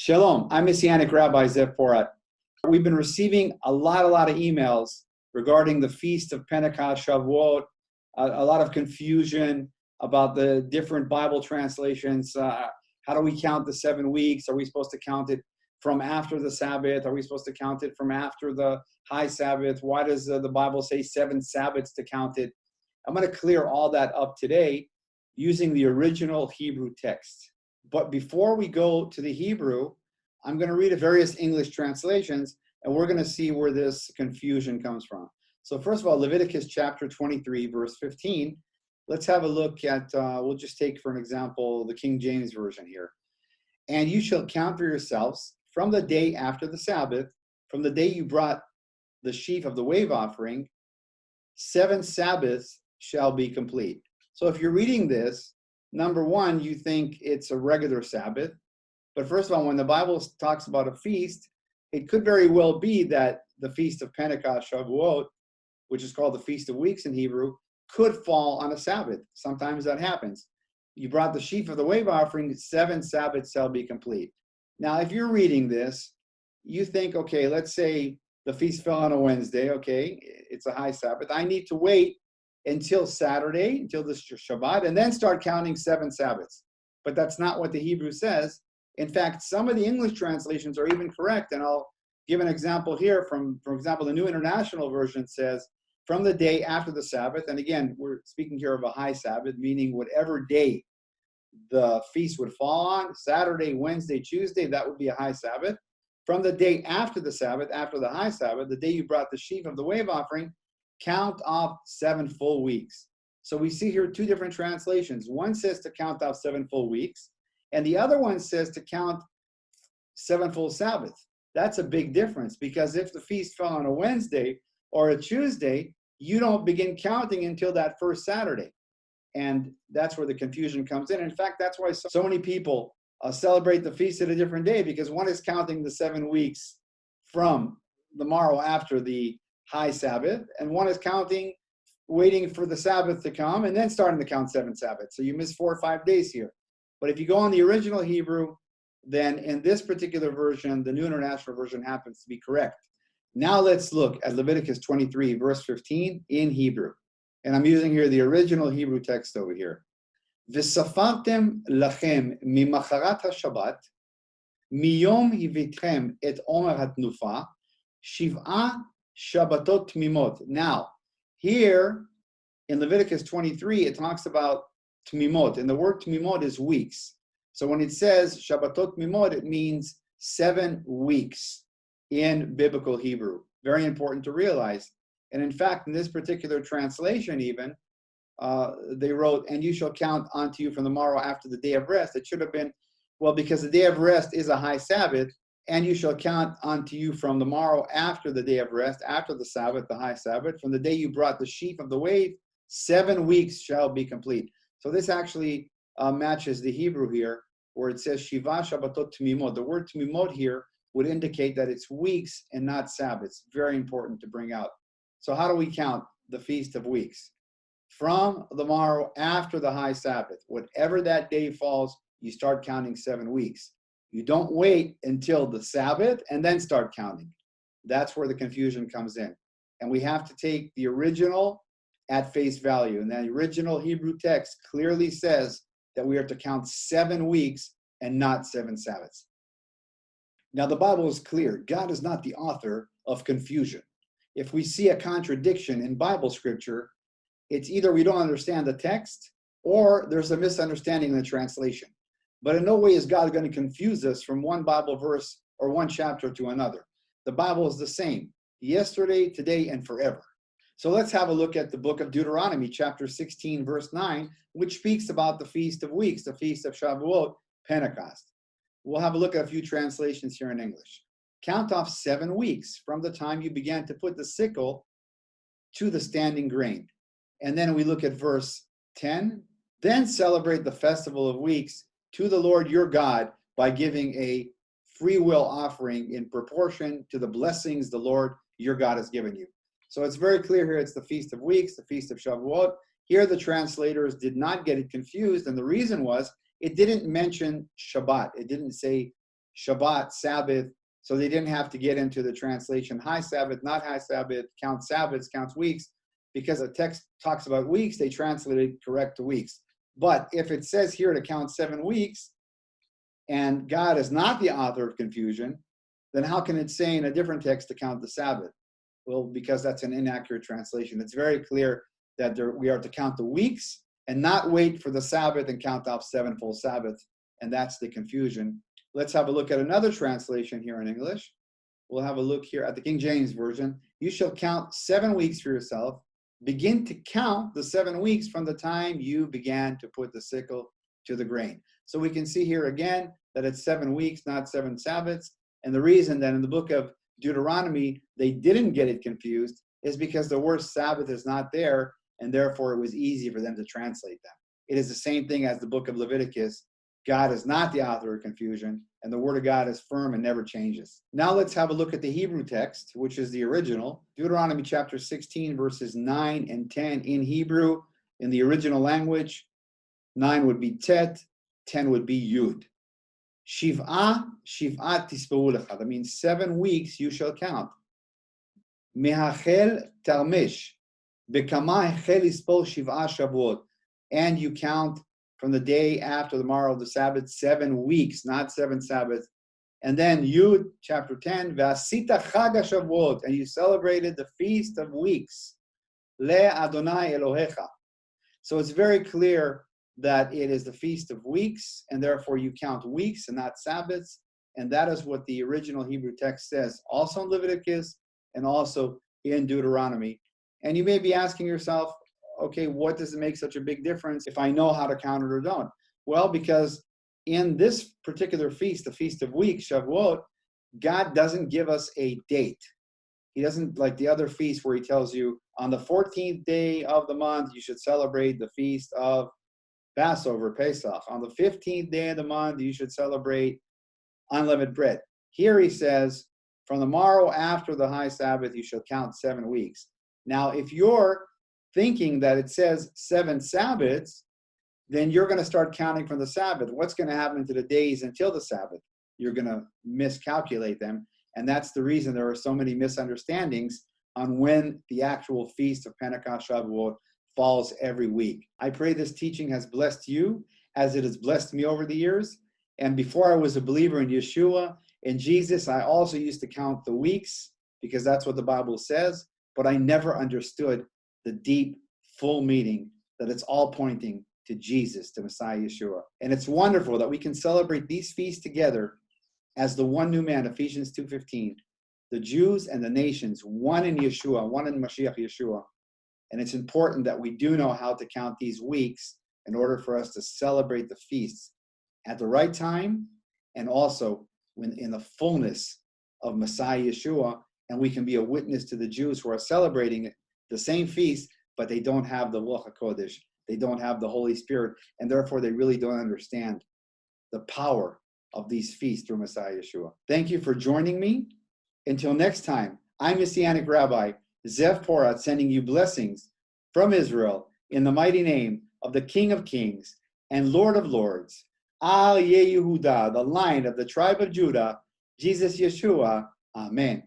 Shalom, I'm Messianic Rabbi Zev Porat. We've been receiving a lot of emails regarding the Feast of Pentecost, Shavuot, a lot of confusion about the different Bible translations. How do we count the 7 weeks? Are we supposed to count it from after the Sabbath? Are we supposed to count it from after the high Sabbath? Why does the Bible say 7 Sabbaths to count it? I'm going to clear all that up today using the original Hebrew text. But before we go to the Hebrew, I'm going to read various English translations, and we're going to see where this confusion comes from. So first of all, Leviticus chapter 23, verse 15. Let's have a look at, we'll just take for an example, the King James Version here. And you shall count for yourselves from the day after the Sabbath, from the day you brought the sheaf of the wave offering, 7 Sabbaths shall be complete. So if you're reading this, number one, you think it's a regular Sabbath. But first of all, when the Bible talks about a feast, it could very well be that the Feast of Pentecost, Shavuot, which is called the Feast of Weeks in Hebrew, could fall on a Sabbath. Sometimes that happens. You brought the sheaf of the wave offering, 7 Sabbaths shall be complete. Now, if you're reading this, you think, okay, let's say the feast fell on a Wednesday, okay, it's a high Sabbath. I need to wait until Saturday, until the Shabbat, and then start counting 7 Sabbaths. But that's not what the Hebrew says. In fact, some of the English translations are even correct, and I'll give an example here from, for example, the New International Version says, from the day after the Sabbath, and again, we're speaking here of a high Sabbath, meaning whatever day the feast would fall on, Saturday, Wednesday, Tuesday, that would be a high Sabbath. From the day after the Sabbath, after the high Sabbath, the day you brought the sheaf of the wave offering, count off 7 full weeks. So we see here 2 different translations. One says to count off 7 full weeks, and the other one says to count 7 full Sabbaths. That's a big difference, because if the feast fell on a Wednesday or a Tuesday, you don't begin counting until that first Saturday. And that's where the confusion comes in. In fact, that's why so many people celebrate the feast at a different day, because one is counting the 7 weeks from the morrow after the high Sabbath, and one is counting, waiting for the Sabbath to come, and then starting to count 7 Sabbaths. So you miss 4 or 5 days here. But if you go on the original Hebrew, then in this particular version, the New International Version happens to be correct. Now let's look at Leviticus 23, verse 15 in Hebrew. And I'm using here the original Hebrew text over here. V'safartem lachem mimacharat haShabbat, miyom hivitchem et omer hatnufa, shiv'a Shabbatot Tmimot. Now, here in Leviticus 23, it talks about Tmimot, and the word Tmimot is weeks. So when it says Shabbatot Tmimot, it means 7 weeks in biblical Hebrew. Very important to realize. And in fact, in this particular translation even, they wrote, and you shall count unto you from the morrow after the day of rest. It should have been, well, because the day of rest is a high Sabbath, and you shall count unto you from the morrow after the day of rest, after the Sabbath, the high Sabbath, from the day you brought the sheaf of the wave, 7 weeks shall be complete. So this actually matches the Hebrew here, where it says Shiva Shabbatot Tmimot. The word Tmimot here would indicate that it's weeks and not Sabbaths. Very important to bring out. So how do we count the Feast of Weeks? From the morrow after the high Sabbath, whatever that day falls, you start counting 7 weeks. You don't wait until the Sabbath and then start counting. That's where the confusion comes in. And we have to take the original at face value. And the original Hebrew text clearly says that we are to count 7 weeks and not 7 Sabbaths. Now, the Bible is clear. God is not the author of confusion. If we see a contradiction in Bible scripture, it's either we don't understand the text or there's a misunderstanding in the translation. But in no way is God going to confuse us from one Bible verse or one chapter to another. The Bible is the same, yesterday, today, and forever. So let's have a look at the book of Deuteronomy, chapter 16, verse 9, which speaks about the Feast of Weeks, the Feast of Shavuot, Pentecost. We'll have a look at a few translations here in English. Count off 7 weeks from the time you began to put the sickle to the standing grain. And then we look at verse 10. Then celebrate the festival of weeks to the Lord your God by giving a free will offering in proportion to the blessings the Lord your God has given you. So it's very clear here, it's the Feast of Weeks, the Feast of Shavuot. Here the translators did not get it confused, and the reason was it didn't mention Shabbat. It didn't say Shabbat, Sabbath, so they didn't have to get into the translation high Sabbath, not high Sabbath, count Sabbaths, counts weeks, because the text talks about weeks, they translated correct to weeks. But if it says here to count 7 weeks, and God is not the author of confusion, then how can it say in a different text to count the Sabbath? Well, because that's an inaccurate translation. It's very clear that we are to count the weeks and not wait for the Sabbath and count off 7 full Sabbaths, and that's the confusion. Let's have a look at another translation here in English. We'll have a look here at the King James Version. You shall count 7 weeks for yourself. Begin to count the 7 weeks from the time you began to put the sickle to the grain. So we can see here again that it's 7 weeks, not 7 Sabbaths. And the reason that in the book of Deuteronomy, they didn't get it confused is because the word Sabbath is not there, and therefore it was easy for them to translate them. It is the same thing as the book of Leviticus. God is not the author of confusion, and the word of God is firm and never changes. Now let's have a look at the Hebrew text, which is the original. Deuteronomy chapter 16, verses 9 and 10 in Hebrew. In the original language, 9 would be Tet, 10 would be Yud. Shiv'ah tisperu lecha. That means 7 weeks you shall count. Mehachel tarmesh. Bekama hechel ispol shiv'ah shavuot. And you count from the day after the morrow of the Sabbath, 7 weeks, not 7 Sabbaths. And then Yud, chapter 10, V'asita chag Shavuot, and you celebrated the Feast of Weeks, Le Adonai Elohecha. So it's very clear that it is the Feast of Weeks, and therefore you count weeks and not Sabbaths, and that is what the original Hebrew text says, also in Leviticus and also in Deuteronomy. And you may be asking yourself, okay, what does it make such a big difference if I know how to count it or don't? Well, because in this particular feast, the Feast of Weeks, Shavuot, God doesn't give us a date. He doesn't, like the other feasts where he tells you, on the 14th day of the month, you should celebrate the feast of Passover, Pesach. On the 15th day of the month, you should celebrate unleavened bread. Here he says, from the morrow after the high Sabbath, you shall count 7 weeks. Now, if you're thinking that it says 7 Sabbaths, then you're going to start counting from the Sabbath. What's going to happen to the days until the Sabbath? You're going to miscalculate them. And that's the reason there are so many misunderstandings on when the actual Feast of Pentecost, Shavuot, falls every week. I pray this teaching has blessed you as it has blessed me over the years. And before I was a believer in Yeshua, in Jesus, I also used to count the weeks because that's what the Bible says, but I never understood the deep, full meaning that it's all pointing to Jesus, to Messiah Yeshua. And it's wonderful that we can celebrate these feasts together as the one new man, Ephesians 2:15, the Jews and the nations, one in Yeshua, one in Mashiach Yeshua. And it's important that we do know how to count these weeks in order for us to celebrate the feasts at the right time and also when in the fullness of Messiah Yeshua, and we can be a witness to the Jews who are celebrating the same feast, but they don't have the Ruach HaKodesh. They don't have the Holy Spirit, and therefore they really don't understand the power of these feasts through Messiah Yeshua. Thank you for joining me. Until next time, I'm Messianic Rabbi Zev Porat, sending you blessings from Israel in the mighty name of the King of Kings and Lord of Lords, Al Yehuda, the Lion of the tribe of Judah, Jesus Yeshua. Amen.